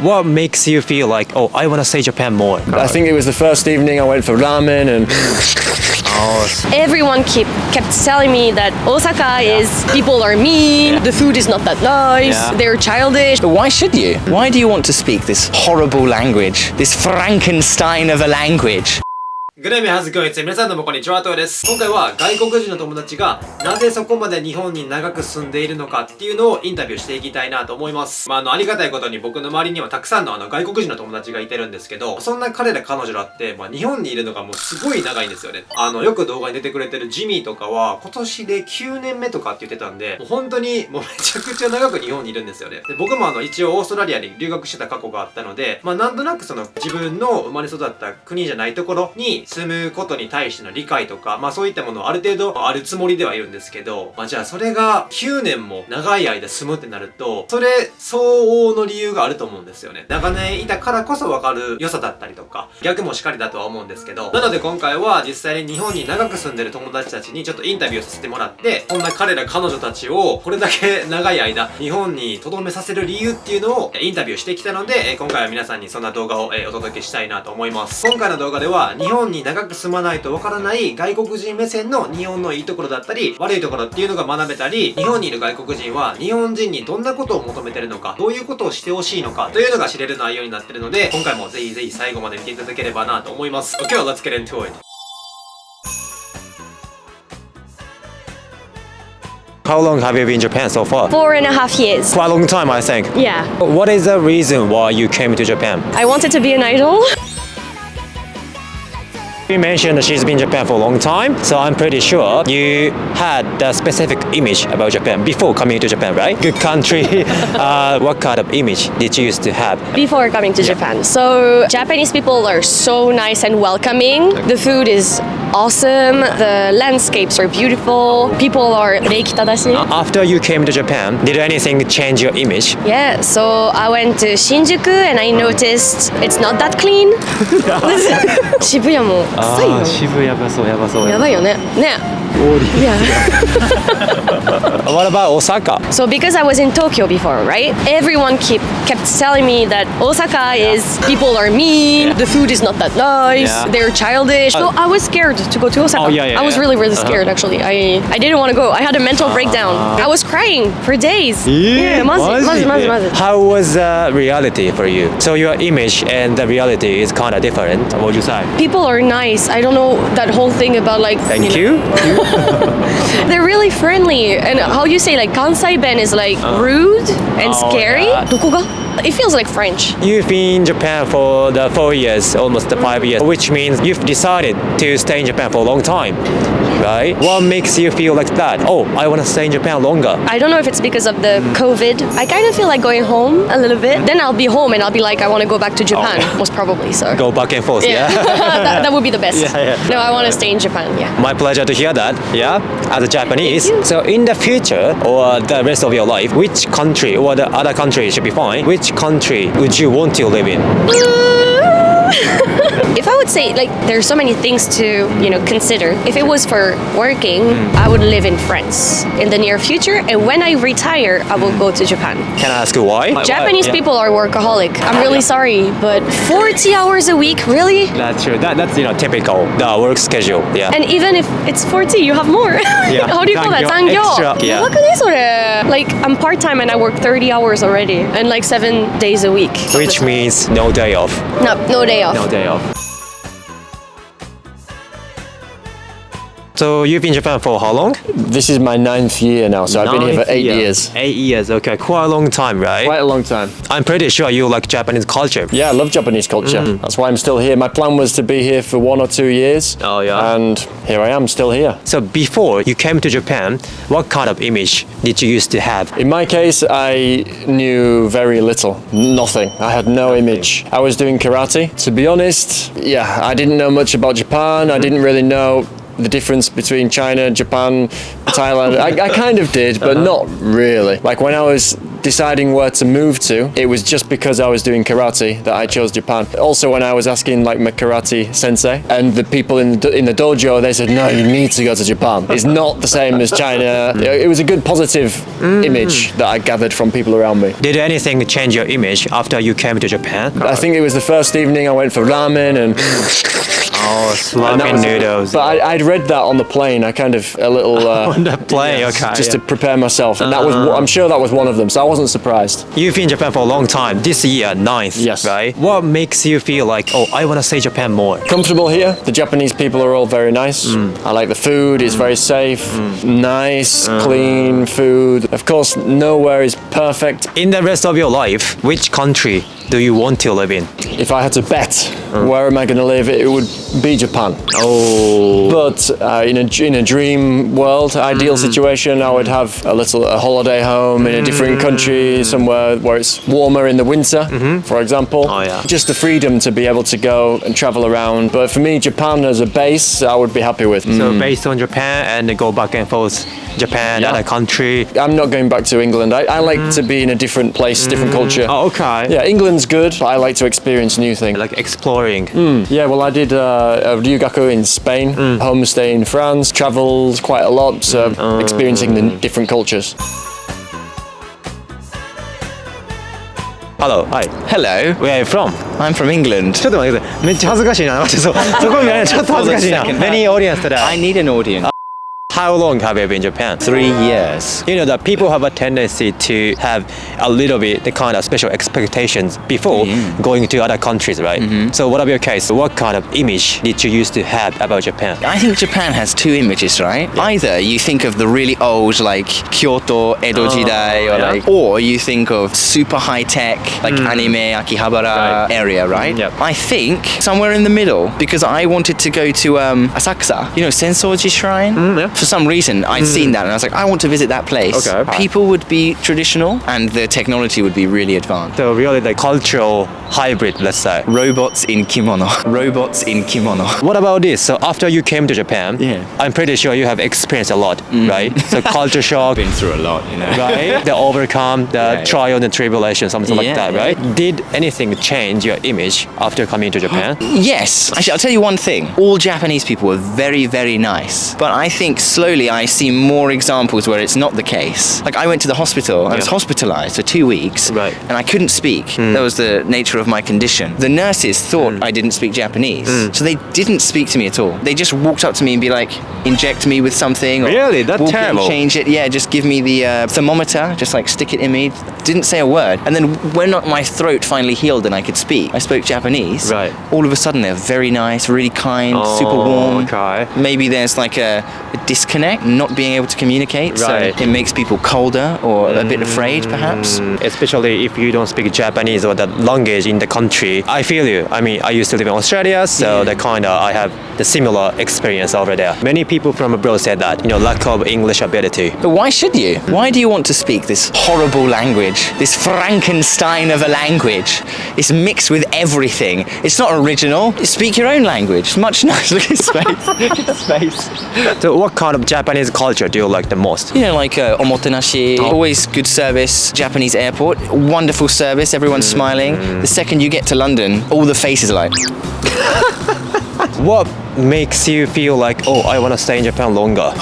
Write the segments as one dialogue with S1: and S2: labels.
S1: What makes you feel like, oh, I want to stay Japan more?
S2: I think it was the first evening I went for ramen and
S3: Everyone kept telling me that Osaka is people are mean, the food is not that nice, they're childish.
S4: But why should you? Why do you want to speak this horrible language? This Frankenstein of a language?
S1: Good evening, how's it going? 皆さんどうもこんにちは、TOYAです。今回は外国人の友達がなぜそこまで日本に長く住んでいるのかっていうのをインタビューしていきたいなと思います。ありがたいことに僕の周りにはたくさんの外国人の友達がいてるんですけど、そんな彼ら彼女らって、日本にいるのがもうすごい長いんですよね。よく動画に出てくれてるジミーとかは今年で9年目とかって言ってたんで、もう本当にもうめちゃくちゃ長く日本にいるんですよね。で僕も一応オーストラリアに留学してた過去があったので、なんとなくその自分の生まれ育った国じゃないところに住むことに対しての理解とか、そういったものある程度あるつもりではいるんですけど、じゃあそれが9年も長い間住むってなると、それ相応の理由があると思うんですよね。長年いたからこそわかる良さだったりとか、逆もしかりだとは思うんですけど、なので今回は実際に日本に長く住んでる友達たちにちょっとインタビューさせてもらって、そんな彼ら彼女たちをこれだけ長い間日本に留めさせる理由っていうのをインタビューしてきたので、今回は皆さんにそんな動画をお届けしたいなと思います。今回の動画では日本に長く住まないとわからない外国人目線の日本のいいところだったり悪いところっていうのが学べたり、日本にいる外国人は日本人にどんなことを求めてるのか、どういうことをしてほしいのかというのが知れる内容になってるので、今回もぜひぜひ最後まで見ていただければなと思います。Okay, let's get into it. How long have you been in Japan so far?
S3: 4.5 years.
S1: Quite a long time, I think.
S3: Yeah.
S1: What is the reason why you came to Japan?
S3: I wanted to be an idol.
S1: You mentioned she's been in Japan for a long time, so I'm pretty sure you had a specific image about Japan before coming to Japan, right? Good country. What kind of image did you used to have?
S3: Before coming to Japan. So Japanese people are so nice and welcoming. The food is awesome. The landscapes are beautiful. People are reiki-tadashi.
S1: After you came to Japan, did anything change your image?
S3: Yeah, so I went to Shinjuku and I noticed it's not that clean. 渋谷も臭いよ。
S1: 渋谷やばそうやばそう。
S3: やばいよね。ね。Yeah.
S1: What about Osaka?
S3: So because I was in Tokyo before, right? Everyone kept telling me that Osaka is people are mean, the food is not that nice, they're childish. So I was scared to go to Osaka. I was really scared actually. I didn't want to go. I had a mental breakdown. I was crying for days. Yeah, マジ。
S1: How was the reality for you? So your image and the reality is kind of different. What would you say?
S3: People are nice. I don't know that whole thing about like
S1: Thank you.
S3: They're really friendly, and how you say like Kansai Ben is like rude and scary. どこが? It feels like French.
S1: You've been in Japan for the 4 years, almost the 5 years, which means you've decided to stay in Japan for a long time, right? What makes you feel like that? Oh, I want to stay in Japan longer.
S3: I don't know if it's because of the COVID. I kind of feel like going home a little bit. Then I'll be home and I'll be like, I want to go back to Japan, most probably. So
S1: Go back and forth, yeah?
S3: that would be the best.
S1: Yeah.
S3: No, I want to stay in Japan. Yeah.
S1: My pleasure to hear that, yeah, as a Japanese. So in the future or the rest of your life, which country or the other country should be fine, which country would you want to live in?
S3: If I would say, like, there's so many things to, consider. If it was for working, I would live in France in the near future. And when I retire, I will go to Japan.
S1: Can I ask you why?
S3: Japanese people are workaholic. I'm really sorry, but 40 hours a week, really?
S1: That's true. That's typical, the work schedule, yeah.
S3: And even if it's 40, you have more. How do you call that? 残業.
S1: Extra, yeah.
S3: やばくねそれ? Like, I'm part-time and I work 30 hours already. And like 7 days a week.
S1: Which means no day off.
S3: No day off.
S1: No day off. So you've been in Japan for how long?
S2: this is my 9th year now, so I've been here for 8 years.
S1: 8 years, okay, quite a long time, right?
S2: Quite a long time.
S1: I'm pretty sure you like Japanese culture.
S2: Yeah, I love Japanese culture. That's why I'm still here. My plan was to be here for 1 or 2 years.
S1: Oh, yeah.
S2: And here I am, still here.
S1: So before you came to Japan, what kind of image did you used to have?
S2: In my case, I knew very little. Nothing. I had no image. I was doing karate. To be honest, yeah, I didn't know much about Japan. I didn't really know the difference between China, Japan, Thailand. I kind of did, but not really. Like when I was deciding where to move to, it was just because I was doing karate that I chose Japan. Also, when I was asking like my karate sensei and the people in the dojo, they said, no, you need to go to Japan. It's not the same as China. It was a good positive image that I gathered from people around me.
S1: Did anything change your image after you came to Japan?
S2: I think it was the first evening I went for ramen and
S1: Oh, sloppy noodles.
S2: But I'd read that on the plane. I kind of a little
S1: on the plane, okay.
S2: Just to prepare myself, and that was I'm sure that was one of them. So I wasn't surprised.
S1: You've been in Japan for a long time. This year, 9th,
S2: Yes.
S1: right? What makes you feel like, oh, I want to stay Japan more?
S2: Comfortable here. The Japanese people are all very nice. I like the food. It's very safe, nice, clean food. Of course, nowhere is perfect.
S1: In the rest of your life, which country do you want to live in?
S2: If I had to bet where am I going to live, it would be Japan.
S1: Oh.
S2: But in a dream world, ideal situation, I would have a holiday home in a different country, somewhere where it's warmer in the winter, for example.
S1: Oh, yeah.
S2: Just the freedom to be able to go and travel around. But for me, Japan as a base, I would be happy with.
S1: So based on Japan and go back and forth, Japan,
S2: Yeah.
S1: other country.
S2: I'm not going back to England. I like to be in a different place, different culture.
S1: Oh, okay.
S2: Yeah, England's good, but I like to experience new things.
S1: Like exploring.
S2: Yeah, well, I did RYUGAKU in Spain, homestay in France, travelled quite a lot, so experiencing the different cultures.
S1: Hello. Hi.
S4: Hello,
S1: Where are you from?
S4: I'm from England.
S1: ちょっと待ってください。めっちゃ恥ずかしいな。待って、そこ見られるちょっと恥ずかしいな。Many audience today.
S4: I need an audience.
S1: How long have you been in Japan?
S4: 3 years.
S1: You know that people have a tendency to have a little bit the kind of special expectations before going to other countries, right? So what about your case? What kind of image did you used to have about Japan?
S4: I think Japan has two images, right? Either you think of the really old, like Kyoto, Edo Jidai, or you think of super high tech, like anime, Akihabara area, right?
S1: Yep.
S4: I think somewhere in the middle, because I wanted to go to Asakusa, you know, Sensoji Shrine. For some reason, I'd seen that and I was like, I want to visit that place.
S1: Okay.
S4: People would be traditional and the technology would be really advanced.
S1: So really the cultural hybrid, let's say.
S4: Robots in kimono. Robots in kimono.
S1: What about this? So after you came to Japan,
S4: Yeah.
S1: I'm pretty sure you have experienced a lot, right? So culture shock,
S4: Been through a lot, you know.
S1: right? The overcome, the trial and tribulation, something like that,
S4: Yeah.
S1: right? Did anything change your image after coming to Japan?
S4: Yes. Actually, I'll tell you one thing. All Japanese people were very, very nice. But I think slowly I see more examples where it's not the case. Like I went to the hospital, I was hospitalized for 2 weeks,
S1: Right.
S4: and I couldn't speak. That was the nature of my condition. The nurses thought I didn't speak Japanese, so they didn't speak to me at all. They just walked up to me and be like, inject me with something. Or
S1: Really? That's
S4: walk in,
S1: terrible.
S4: change it. Yeah, just give me the thermometer, just like stick it in me. Didn't say a word. And then when my throat finally healed and I could speak, I spoke Japanese.
S1: Right.
S4: All of a sudden they're very nice, really kind, super warm.
S1: Okay.
S4: Maybe there's like a disconnect, not being able to communicate.
S1: Right.
S4: So it makes people colder or a bit afraid, perhaps.
S1: Especially if you don't speak Japanese or the language in the country. I feel you. I mean, I used to live in Australia, so I have the similar experience over there. Many people from abroad said that, lack of English ability.
S4: But why should you? Why do you want to speak this horrible language? This Frankenstein of a language? It's mixed with everything. It's not original. Speak your own language. It's much nicer. Look at his face. Look at his face.
S1: So what kind of Japanese culture do you like the most?
S4: You know, like omotenashi, always good service. Japanese airport, wonderful service. Everyone's smiling. The second you get to London, all the faces are like.
S1: What makes you feel like, oh, I want to stay in Japan longer?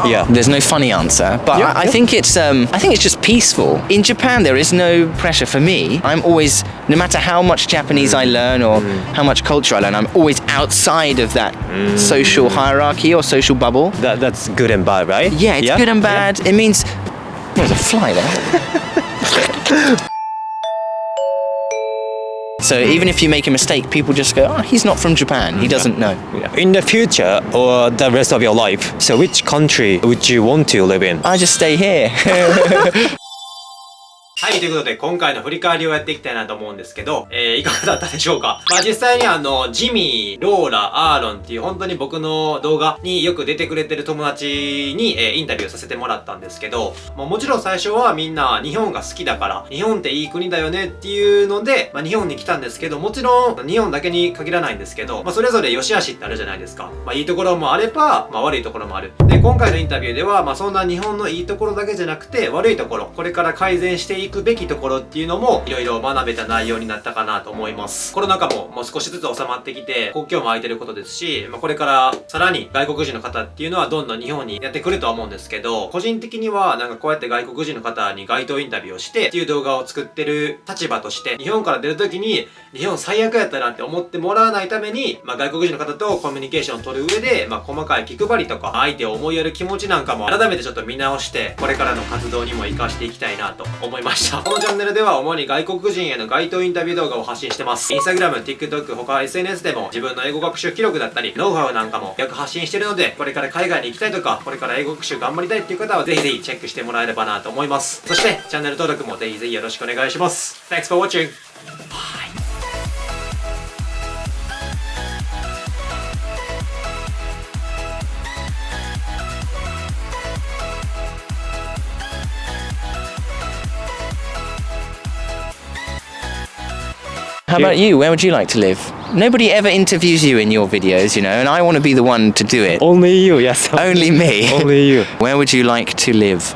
S1: Yeah.
S4: There's no funny answer, but I think it's just peaceful. In Japan, there is no pressure for me. I'm always, no matter how much Japanese I learn or how much culture I learn, I'm always outside of that social hierarchy or social bubble.
S1: That's good and bad, right?
S4: Yeah, it's good and bad. It means there's a fly there. So even if you make a mistake, people just go, oh, he's not from Japan. He doesn't know.
S1: In the future or the rest of your life, so which country would you want to live in?
S4: I just stay here.
S1: はい、ということで今回の振り返りをやっていきたいなと思うんですけど、いかがだったでしょうか。まあ実際にジミー、ローラ、アーロンっていう本当に僕の動画によく出てくれてる友達に、インタビューさせてもらったんですけど、もちろん最初はみんな日本が好きだから、日本っていい国だよねっていうので、日本に来たんですけど、もちろん日本だけに限らないんですけど、それぞれ良し悪しってあるじゃないですか。いいところもあれば、悪いところもある。で、今回のインタビューでは、そんな日本のいいところだけじゃなくて、悪いところ、これから改善していくべきところっていうのも、いろいろ学べた内容になったかなと思います。コロナ禍ももう少しずつ収まってきて、国境も開いてることですし、これからさらに外国人の方っていうのはどんどん日本にやってくるとは思うんですけど、個人的にはこうやって外国人の方に街頭インタビューをしてっていう動画を作ってる立場として、日本から出る時に日本最悪やったなって思ってもらわないために、外国人の方とコミュニケーションを取る上で、細かい気配りとか相手を思いやる気持ちなんかも改めてちょっと見直して、これからの活動にも活かしていきたいなと思いました。このチャンネルでは主に外国人への街頭インタビュー動画を発信してます。Instagram、TikTok、他 SNS でも自分の英語学習記録だったりノウハウなんかもよく発信してるので、これから海外に行きたいとか、これから英語学習頑張りたいっていう方はぜひぜひチェックしてもらえればなと思います。そしてチャンネル登録もぜひぜひよろしくお願いします。Thanks for watching!
S4: How about you? Where would you like to live? Nobody ever interviews you in your videos, you know, and I want to be the one to do it.
S5: Only you, yes.
S4: Only me.
S5: Only you.
S4: Where would you like to live?